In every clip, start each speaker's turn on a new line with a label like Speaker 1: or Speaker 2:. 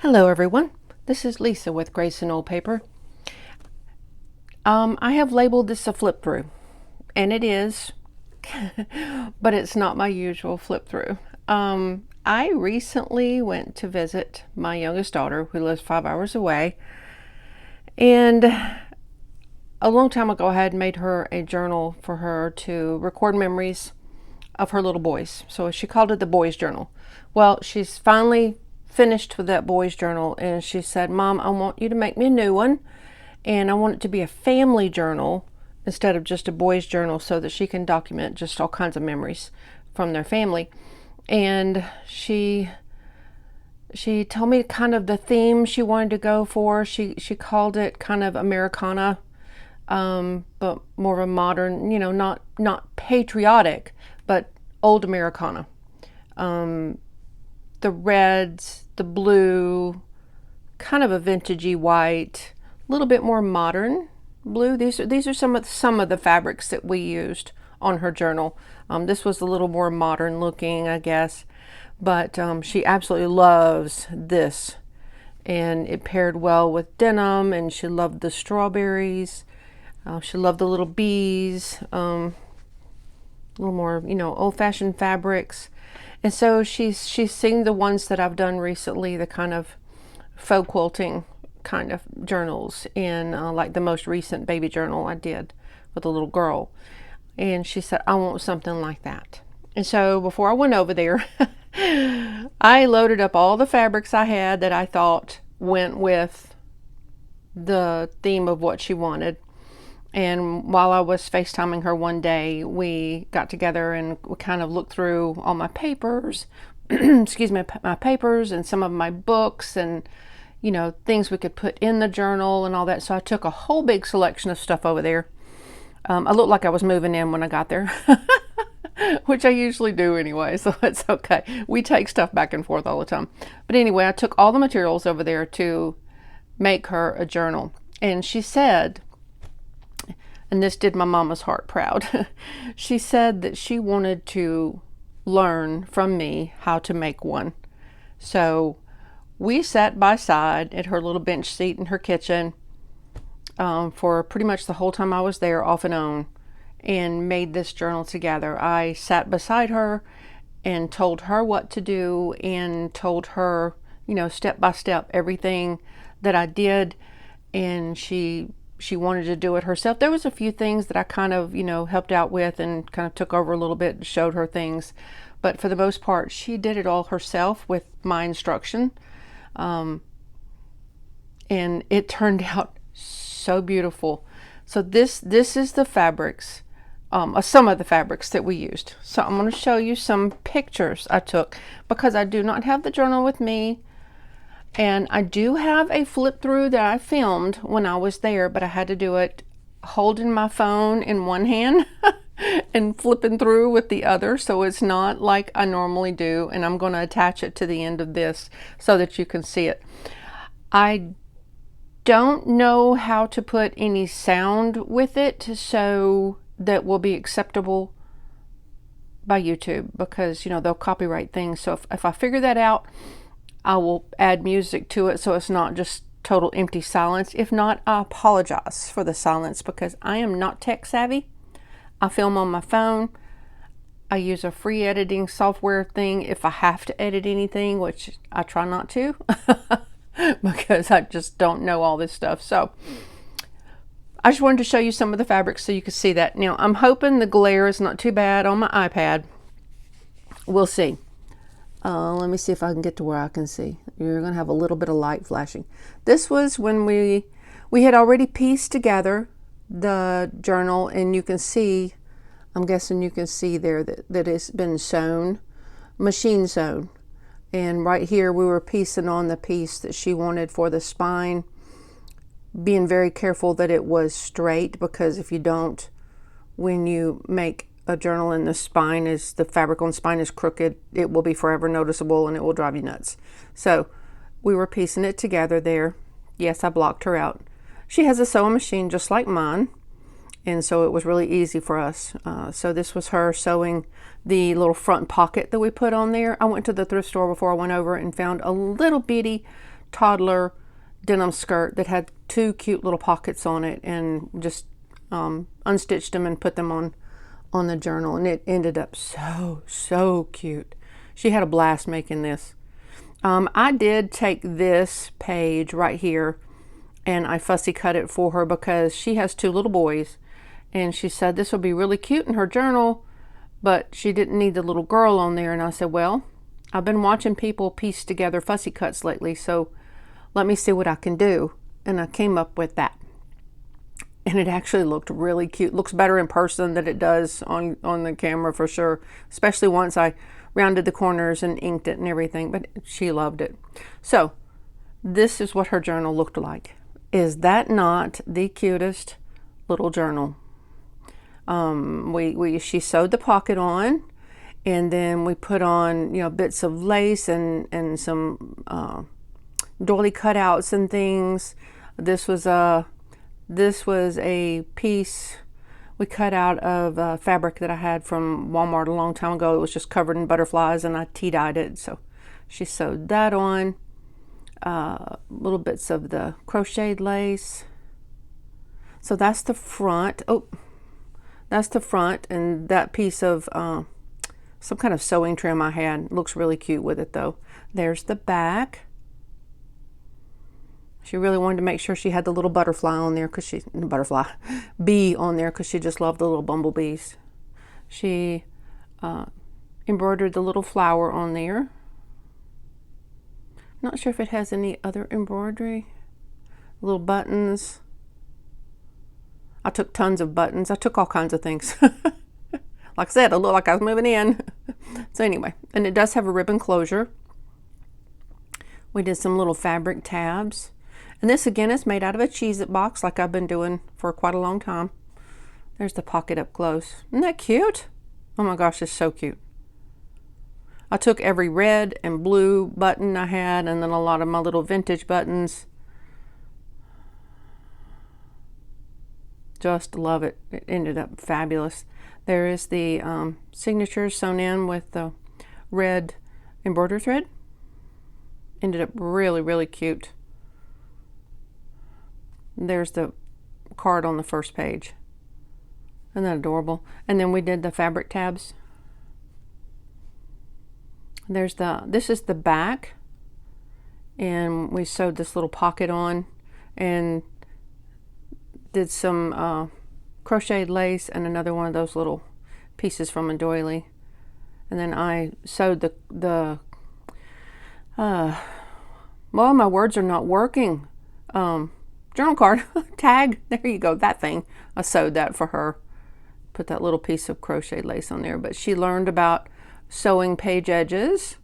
Speaker 1: Hello everyone, this is Lisa with Grace and Old Paper. I have labeled this a flip through, and it is, but it's not my usual flip through. I recently went to visit my youngest daughter who lives 5 hours away, and a long time ago I had made her a journal for her to record memories of her little boys. So she called it the boys journal. Well, she's finally finished with that boys journal, and she said, Mom, I want you to make me a new one, and I want it to be a family journal instead of just a boys journal, so that she can document just all kinds of memories from their family. And she told me kind of the theme she wanted to go for. She called it kind of Americana, but more of a modern, not patriotic, but old Americana. The reds, the blue, kind of a vintagey white, a little bit more modern blue. These are some of the fabrics that we used on her journal. This was a little more modern looking, I guess, but she absolutely loves this, and it paired well with denim, and she loved the strawberries. She loved the little bees, a little more, old-fashioned fabrics. And so she's seen the ones that I've done recently, the kind of faux quilting kind of journals, in like the most recent baby journal I did with a little girl. And she said, I want something like that. And so before I went over there, I loaded up all the fabrics I had that I thought went with the theme of what she wanted. And while I was FaceTiming her one day, we got together and we kind of looked through all my papers, excuse me, my papers and some of my books and, things we could put in the journal and all that. So I took a whole big selection of stuff over there. I looked like I was moving in when I got there, which I usually do anyway, so it's okay. We take stuff back and forth all the time. But anyway, I took all the materials over there to make her a journal. And she said, and this did my mama's heart proud, she said that she wanted to learn from me how to make one. So we sat by side at her little bench seat in her kitchen for pretty much the whole time I was there, off and on, and made this journal together. I sat beside her and told her what to do, and told her, step by step, everything that I did, and she wanted to do it herself. There was a few things that I kind of, helped out with and kind of took over a little bit and showed her things. But for the most part, she did it all herself with my instruction. And it turned out so beautiful. So this is the fabrics, some of the fabrics that we used. So I'm going to show you some pictures I took, because I do not have the journal with me. And I do have a flip through that I filmed when I was there, but I had to do it holding my phone in one hand and flipping through with the other. So it's not like I normally do. And I'm going to attach it to the end of this so that you can see it. I don't know how to put any sound with it so that will be acceptable by YouTube, because, they'll copyright things. So if I figure that out, I will add music to it so it's not just total empty silence. If not, I apologize for the silence, because I am not tech savvy. I film on my phone. I use a free editing software thing if I have to edit anything, which I try not to because I just don't know all this stuff. So I just wanted to show you some of the fabrics so you could see that. Now, I'm hoping the glare is not too bad on my iPad. We'll see. Let me see if I can get to where I can see. You're going to have a little bit of light flashing. This was when we had already pieced together the journal, and you can see, I'm guessing you can see there that it's been sewn, machine sewn. And right here we were piecing on the piece that she wanted for the spine, being very careful that it was straight, because if you don't, when you make a journal and the fabric on the spine is crooked, it will be forever noticeable and it will drive you nuts. So we were piecing it together there. Yes, I blocked her out. She has a sewing machine just like mine, and so it was really easy for us. So this was her sewing the little front pocket that we put on there. I went to the thrift store before I went over and found a little bitty toddler denim skirt that had 2 cute little pockets on it, and just unstitched them and put them on the journal, and it ended up so cute. She had a blast making this. I did take this page right here and I fussy cut it for her because she has 2 little boys, and she said this would be really cute in her journal, but she didn't need the little girl on there. And I said, well, I've been watching people piece together fussy cuts lately, so let me see what I can do. And I came up with that. And it actually looked really cute. Looks better in person than it does on the camera for sure, especially once I rounded the corners and inked it and everything, but she loved it. So this is what her journal looked like. Is that not the cutest little journal? She sewed the pocket on, and then we put on, bits of lace and some doily cutouts and things. This was a piece we cut out of fabric that I had from Walmart a long time ago. It was just covered in butterflies, and I tea-dyed it. So she sewed that on. Little bits of the crocheted lace. So that's the front. Oh, that's the front, and that piece of some kind of sewing trim I had. Looks really cute with it though. There's the back. She really wanted to make sure she had the little butterfly on there, because bee on there, because she just loved the little bumblebees. She embroidered the little flower on there. Not sure if it has any other embroidery. Little buttons. I took tons of buttons. I took all kinds of things. Like I said, it looked like I was moving in. So anyway, and it does have a ribbon closure. We did some little fabric tabs. And this again is made out of a Cheez-It box, like I've been doing for quite a long time. There's the pocket up close. Isn't that cute? Oh my gosh, it's so cute. I took every red and blue button I had, and then a lot of my little vintage buttons. Just love it. It ended up fabulous. There is the signature sewn in with the red embroidery thread. Ended up really, really cute. There's the card on the first page. Isn't that adorable? And then we did the fabric tabs. This is the back, and we sewed this little pocket on and did some crocheted lace and another one of those little pieces from a doily. And then I sewed the well, my words are not working. Journal card tag. There you go, that thing. I sewed that for her. Put that little piece of crocheted lace on there. But she learned about sewing page edges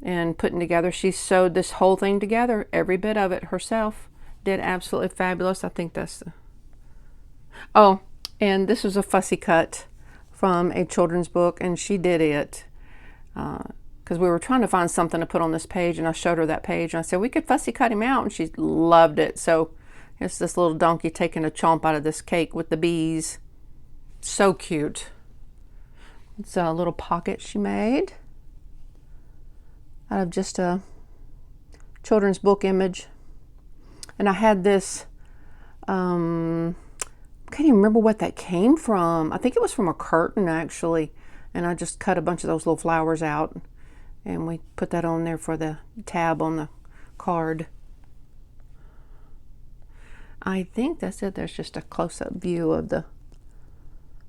Speaker 1: and putting together. She sewed this whole thing together, every bit of it herself. Did absolutely fabulous. I think that's the... Oh, and this was a fussy cut from a children's book, and she did it because we were trying to find something to put on this page, and I showed her that page, and I said we could fussy cut him out, and she loved it. So it's this little donkey taking a chomp out of this cake with the bees. So cute. It's a little pocket she made out of just a children's book image. And I had this, I can't even remember what that came from. I think it was from a curtain actually. And I just cut a bunch of those little flowers out, and we put that on there for the tab on the card. I think that's it. There's just a close-up view of the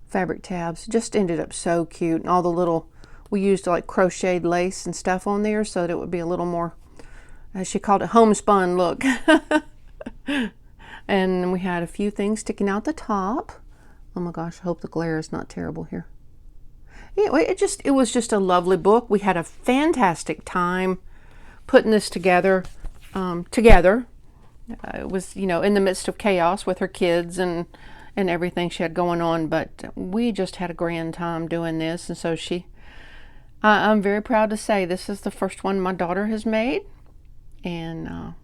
Speaker 1: fabric tabs. Just ended up so cute. And all the little, we used like crocheted lace and stuff on there so that it would be a little more, as she called it, homespun look. And we had a few things sticking out the top. Oh my gosh, I hope the glare is not terrible here. Anyway, it was just a lovely book. We had a fantastic time putting this together. It was, in the midst of chaos with her kids and everything she had going on, but we just had a grand time doing this. And so I'm very proud to say this is the first one my daughter has made. And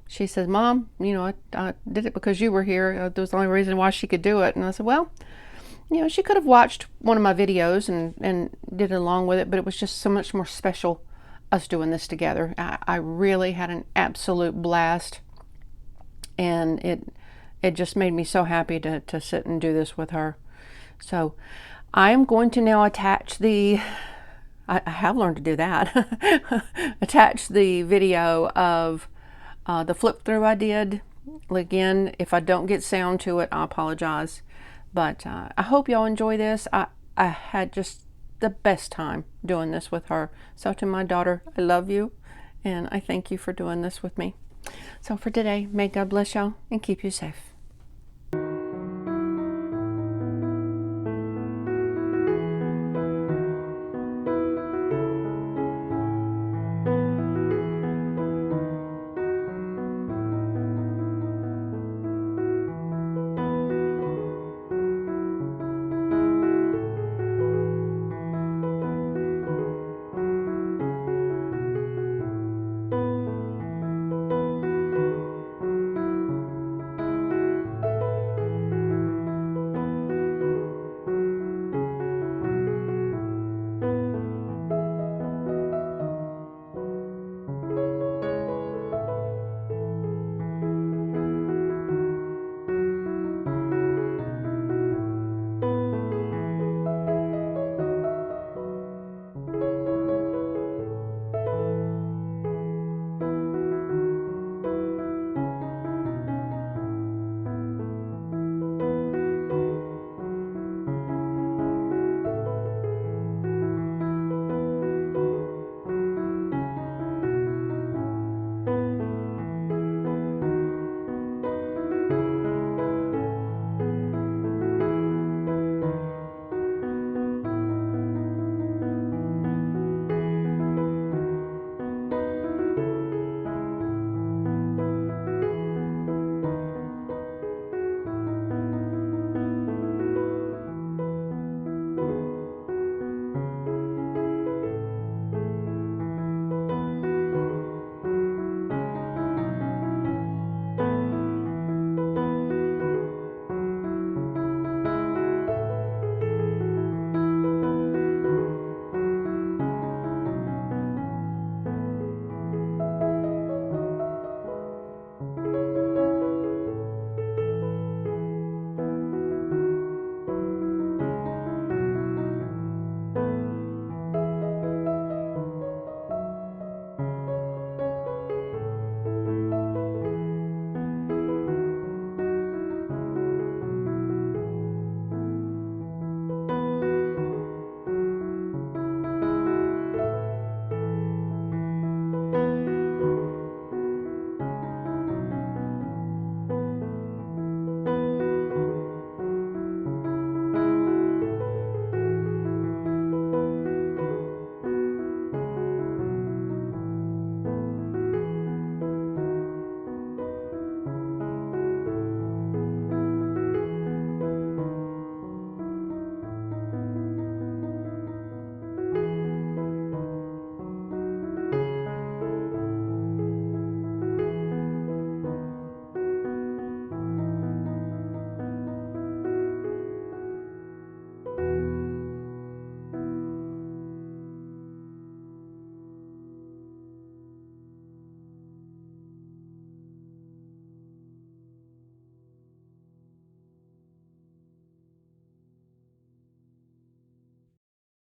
Speaker 1: she says, Mom, I did it because you were here. That was the only reason why she could do it. And I said, well, she could have watched one of my videos and did it along with it, but it was just so much more special us doing this together. I really had an absolute blast, and it just made me so happy to sit and do this with her. So I am going to now attach the, I have learned to do that, attach the video of the flip through I did. Again, if I don't get sound to it, I apologize. But I hope y'all enjoy this. I had just the best time doing this with her. So to my daughter, I love you, and I thank you for doing this with me. So for today, may God bless y'all and keep you safe.